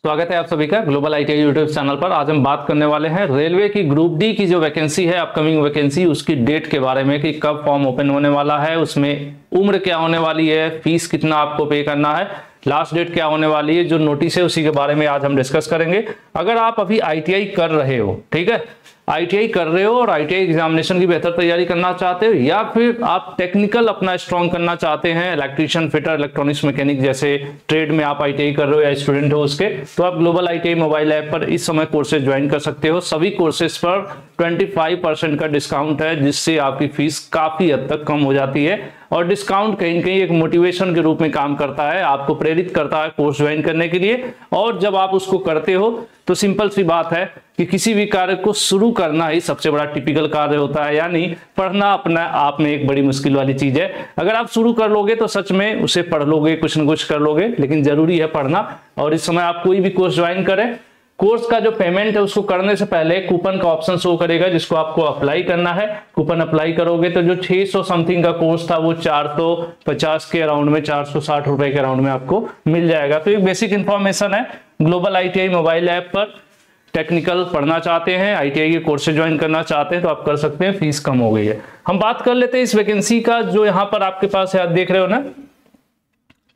स्वागत है आप सभी का ग्लोबल आईटीआई यूट्यूब चैनल पर। आज हम बात करने वाले हैं रेलवे की ग्रुप डी की जो वैकेंसी है, अपकमिंग वैकेंसी, उसकी डेट के बारे में कि कब फॉर्म ओपन होने वाला है, उसमें उम्र क्या होने वाली है, फीस कितना आपको पे करना है, लास्ट डेट क्या होने वाली है, जो नोटिस है उसी के बारे में आज हम डिस्कस करेंगे। अगर आप अभी आईटीआई कर रहे हो, ठीक है, आईटीआई कर रहे हो और आईटीआई एग्जामिनेशन की बेहतर तैयारी करना चाहते हो, या फिर आप टेक्निकल अपना स्ट्रॉन्ग करना चाहते हैं, इलेक्ट्रीशियन, फिटर, इलेक्ट्रॉनिक्स मैकेनिक जैसे ट्रेड में आप आईटीआई कर रहे हो या स्टूडेंट हो उसके, तो आप ग्लोबल आईटीआई मोबाइल ऐप पर इस समय कोर्सेज ज्वाइन कर सकते हो। सभी कोर्सेज पर 25% का डिस्काउंट है, जिससे आपकी फीस काफी हद तक कम हो जाती है। और डिस्काउंट कहीं कहीं एक मोटिवेशन के रूप में काम करता है, आपको प्रेरित करता है कोर्स ज्वाइन करने के लिए। और जब आप उसको करते हो तो सिंपल सी बात है कि किसी भी कार्य को शुरू करना ही सबसे बड़ा टिपिकल कार्य होता है, यानी पढ़ना अपना आप में एक बड़ी मुश्किल वाली चीज है। अगर आप शुरू कर लोगे तो सच में उसे पढ़ लोगे, कुछ न कुछ कर लोगे, लेकिन जरूरी है पढ़ना। और इस समय आप कोई भी कोर्स ज्वाइन करें, कोर्स का जो पेमेंट है उसको करने से पहले कूपन का ऑप्शन शो करेगा, जिसको आपको अप्लाई करना है। कूपन अप्लाई करोगे तो जो 600 समथिंग का कोर्स था वो 450 के अराउंड में, 460 रुपए के अराउंड में आपको मिल जाएगा। तो एक बेसिक इंफॉर्मेशन है। ग्लोबल आईटीआई मोबाइल ऐप पर टेक्निकल पढ़ना चाहते हैं, आईटीआई के कोर्सेज ज्वाइन करना चाहते हैं तो आप कर सकते हैं, फीस कम हो गई है। हम बात कर लेते हैं इस वैकेंसी का, जो यहाँ पर आपके पास है, आप देख रहे हो ना,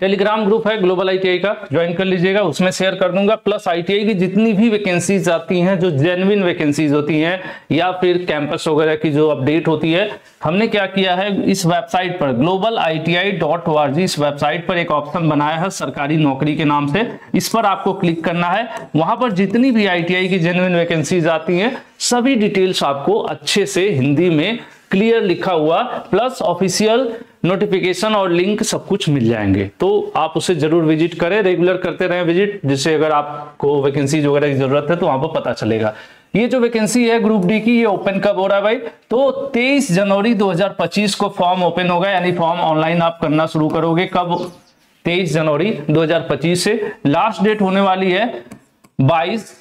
टेलीग्राम ग्रुप है ग्लोबल आईटीआई का, ज्वाइन कर लीजिएगा, उसमें शेयर कर दूंगा। प्लस आईटीआई की जितनी भी वैकेंसीज आती हैं, जो जेन्युइन वैकेंसीज होती हैं या फिर कैंपस वगैरह की जो अपडेट होती है, हमने क्या किया है, इस वेबसाइट पर globaliti.org, इस वेबसाइट पर एक ऑप्शन बनाया है सरकारी नौकरी के नाम से। इस पर आपको क्लिक करना है। वहां पर जितनी भी आईटीआई की जेन्युइन वैकेंसीज आती हैं, सभी डिटेल्स आपको अच्छे से हिंदी में क्लियर लिखा हुआ, प्लस ऑफिशियल नोटिफिकेशन और लिंक सब कुछ मिल जाएंगे। तो आप उसे जरूर विजिट करें, रेगुलर करते रहें विजिट, जिससे अगर आपको वैकेंसीज वगैरह की जरूरत है तो वहां पर पता चलेगा। ये जो वैकेंसी है ग्रुप डी की, ये ओपन कब हो रहा है भाई, तो 23 जनवरी 2025 को फॉर्म ओपन होगा, यानी फॉर्म ऑनलाइन आप करना शुरू करोगे कब, 23 जनवरी 2025 से। लास्ट डेट होने वाली है 22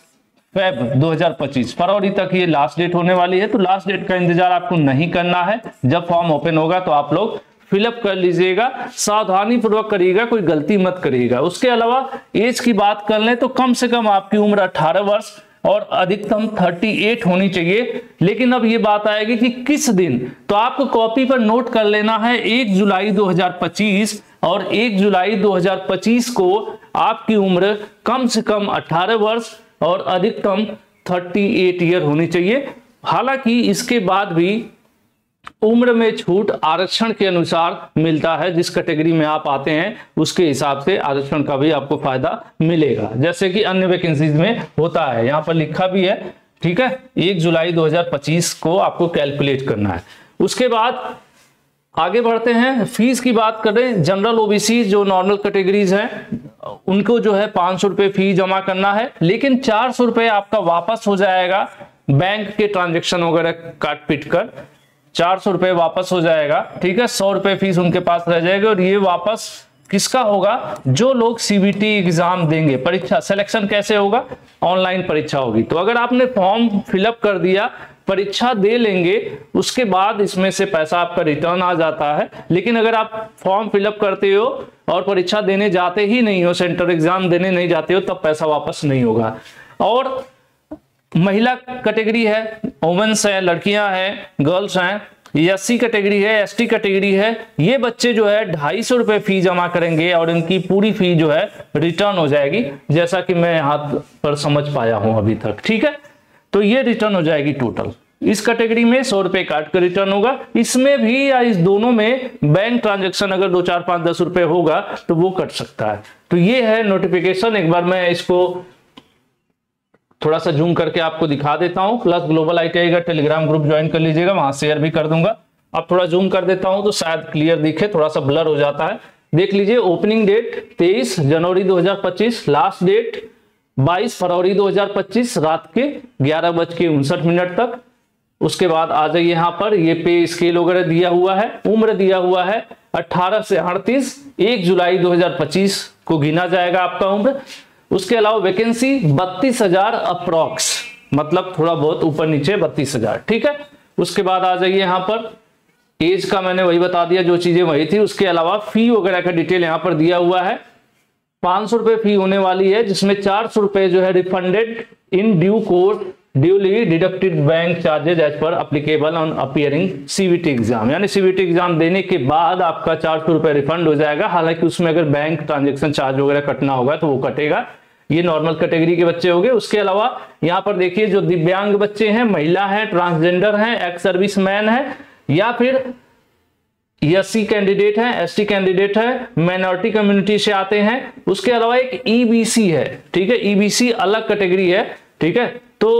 फेब 2025, फरवरी तक ये लास्ट डेट होने वाली है। तो लास्ट डेट का इंतजार आपको नहीं करना है। जब फॉर्म ओपन होगा तो आप लोग फिलअप कर लीजिएगा, सावधानी पूर्वक करिएगा, कोई गलती मत करिएगा। उसके अलावा एज की बात कर लें तो कम से कम आपकी उम्र 18 वर्ष और अधिकतम 38 होनी चाहिए। लेकिन अब ये बात आएगी कि किस दिन, तो आपको कॉपी पर नोट कर लेना है 1 जुलाई 2025 और 1 जुलाई 2025 को आपकी उम्र कम से कम 18 वर्ष और अधिकतम 38 ईयर होनी चाहिए। हालांकि इसके बाद भी उम्र में छूट आरक्षण के अनुसार मिलता है, जिस कैटेगरी में आप आते हैं उसके हिसाब से आरक्षण का भी आपको फायदा मिलेगा, जैसे कि अन्य वैकेंसीज में होता है। यहां पर लिखा भी है, ठीक है, 1 जुलाई 2025 को आपको कैलकुलेट करना है। उसके बाद आगे बढ़ते हैं, फीस की बात करें, जनरल ओबीसी जो नॉर्मल कैटेगरीज हैं उनको जो है 500 रुपए फी जमा करना है, लेकिन 400 रुपए आपका वापस हो जाएगा बैंक के ट्रांजेक्शन वगैरह काट पीट कर, 400 रुपए वापस हो जाएगा, ठीक है। 100 रुपए फीस उनके पास रह जाएगी। और ये वापस किसका होगा, जो लोग सीबीटी एग्जाम देंगे, परीक्षा सिलेक्शन कैसे होगा, ऑनलाइन परीक्षा होगी। तो अगर आपने फॉर्म फिलअप कर दिया, परीक्षा दे लेंगे, उसके बाद इसमें से पैसा आपका रिटर्न आ जाता है। लेकिन अगर आप फॉर्म फिलअप करते हो और परीक्षा देने जाते ही नहीं हो, सेंटर एग्जाम देने नहीं जाते हो, तब पैसा वापस नहीं होगा। और महिला कैटेगरी है, वुमेन्स है, लड़कियां हैं, गर्ल्स हैं, एससी कैटेगरी है, एसटी कैटेगरी है, ये बच्चे जो है 250 रुपए फी जमा करेंगे और इनकी पूरी फी जो है रिटर्न हो जाएगी, जैसा कि मैं यहाँ पर समझ पाया हूं अभी तक, ठीक है। तो ये रिटर्न हो जाएगी टोटल। इस कैटेगरी में 100 रुपए काट कर रिटर्न होगा। इसमें भी या इस दोनों में बैंक ट्रांजेक्शन अगर 2, 4, 5, 10 रुपए होगा तो वो कट सकता है। तो ये है नोटिफिकेशन। एक बार मैं इसको थोड़ा सा जूम करके आपको दिखा देता हूं। प्लस ग्लोबल आईटीआई का टेलीग्राम ग्रुप ज्वाइन कर लीजिएगा, वहां शेयर भी कर दूंगा। अब थोड़ा जूम कर देता हूं तो शायद क्लियर दिखे, थोड़ा सा ब्लर हो जाता है। देख लीजिए, ओपनिंग डेट 23 जनवरी 2025, लास्ट डेट 22 फरवरी 2025 रात के 11:59 तक। उसके बाद आ जाइए, यहाँ पर ये पे स्केल वगैरह दिया हुआ है, उम्र दिया हुआ है 18 से 38, 1 जुलाई 2025 को गिना जाएगा आपका उम्र। उसके अलावा वैकेंसी 32,000 अप्रॉक्स, मतलब थोड़ा बहुत ऊपर नीचे 32,000, ठीक है। उसके बाद आ जाइए, यहाँ पर एज का मैंने वही बता दिया, जो चीजें वही थी। उसके अलावा फी वगैरह का डिटेल यहाँ पर दिया हुआ है। 500 रुपए फी होने वाली है, जिसमें 400 रुपए जो है refunded in due course duly deducted bank charges as per applicable on appearing CVT exam. यानी सीवीटी एग्जाम देने के बाद आपका 400 रुपए रिफंड हो जाएगा। हालांकि उसमें अगर बैंक ट्रांजेक्शन चार्ज वगैरह कटना होगा तो वो कटेगा। ये नॉर्मल कैटेगरी के बच्चे हो गए। उसके अलावा यहाँ पर देखिए जो दिव्यांग बच्चे हैं, महिला है, ट्रांसजेंडर है, एक्स सर्विस मैन है, या फिर एससी कैंडिडेट है, एसटी कैंडिडेट है, माइनॉरिटी कम्युनिटी से आते हैं। उसके अलावा एक ईबीसी है, ठीक है, ईबीसी अलग कैटेगरी है, ठीक है। तो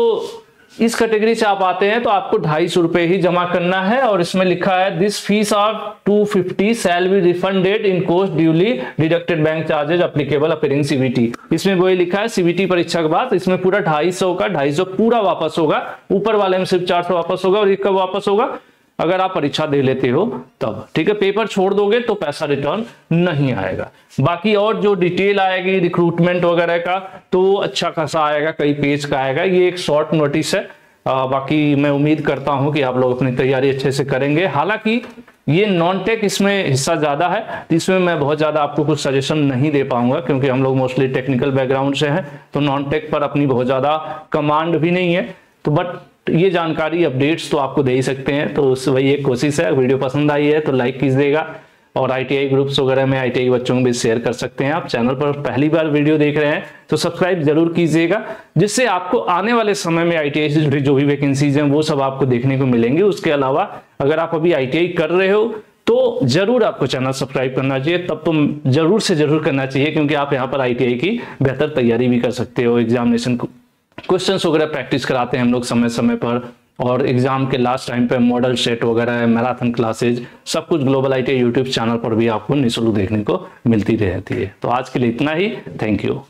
इस कैटेगरी से आप आते हैं तो आपको 250 रुपए ही जमा करना है। और इसमें लिखा है this fees of 250 shall be refunded in course duly deducted bank charges applicable appearing CVT. इसमें वही लिखा है सीवीटी परीक्षा के बाद इसमें पूरा 250 का 250 पूरा वापस होगा। ऊपर वाले में सिर्फ 400 वापस होगा। और ये कब वापस होगा? अगर आप परीक्षा दे लेते हो तब, ठीक है। पेपर छोड़ दोगे तो पैसा रिटर्न नहीं आएगा। बाकी और जो डिटेल आएगी रिक्रूटमेंट वगैरह का तो अच्छा खासा आएगा, कई पेज का आएगा। ये एक शॉर्ट नोटिस है। बाकी मैं उम्मीद करता हूं कि आप लोग अपनी तैयारी अच्छे से करेंगे। हालांकि ये नॉन टेक इसमें हिस्सा ज्यादा है, इसमें मैं बहुत ज्यादा आपको कुछ सजेशन नहीं दे पाऊंगा, क्योंकि हम लोग मोस्टली टेक्निकल बैकग्राउंड से हैं, तो नॉन टेक पर अपनी बहुत ज्यादा कमांड भी नहीं है। तो बट ये जानकारी अपडेट्स तो आपको दे ही सकते हैं। तो वही एक कोशिश है। वीडियो पसंद आई है तो लाइक कीजिएगा, और आईटीआई ग्रुप्स वगैरह में आईटीआई बच्चों को भी शेयर कर सकते हैं। आप चैनल पर पहली बार वीडियो देख रहे हैं तो सब्सक्राइब जरूर कीजिएगा, जिससे आपको आने वाले समय में आईटीआई से जुड़ी जो भी वैकेंसीज हैं वो सब आपको देखने को मिलेंगी। उसके अलावा अगर आप अभी आईटीआई कर रहे हो तो जरूर आपको चैनल सब्सक्राइब करना चाहिए। तब तो जरूर से जरूर करना चाहिए, क्योंकि आप यहाँ पर आईटीआई की बेहतर तैयारी भी कर सकते हो। एग्जामिनेशन क्वेश्चंस वगैरह प्रैक्टिस कराते हैं हम लोग समय समय पर, और एग्जाम के लास्ट टाइम पे मॉडल सेट वगैरह, मैराथन क्लासेज, सब कुछ ग्लोबल आईटीआई यूट्यूब चैनल पर भी आपको निःशुल्क देखने को मिलती रहती है। तो आज के लिए इतना ही। Thank you.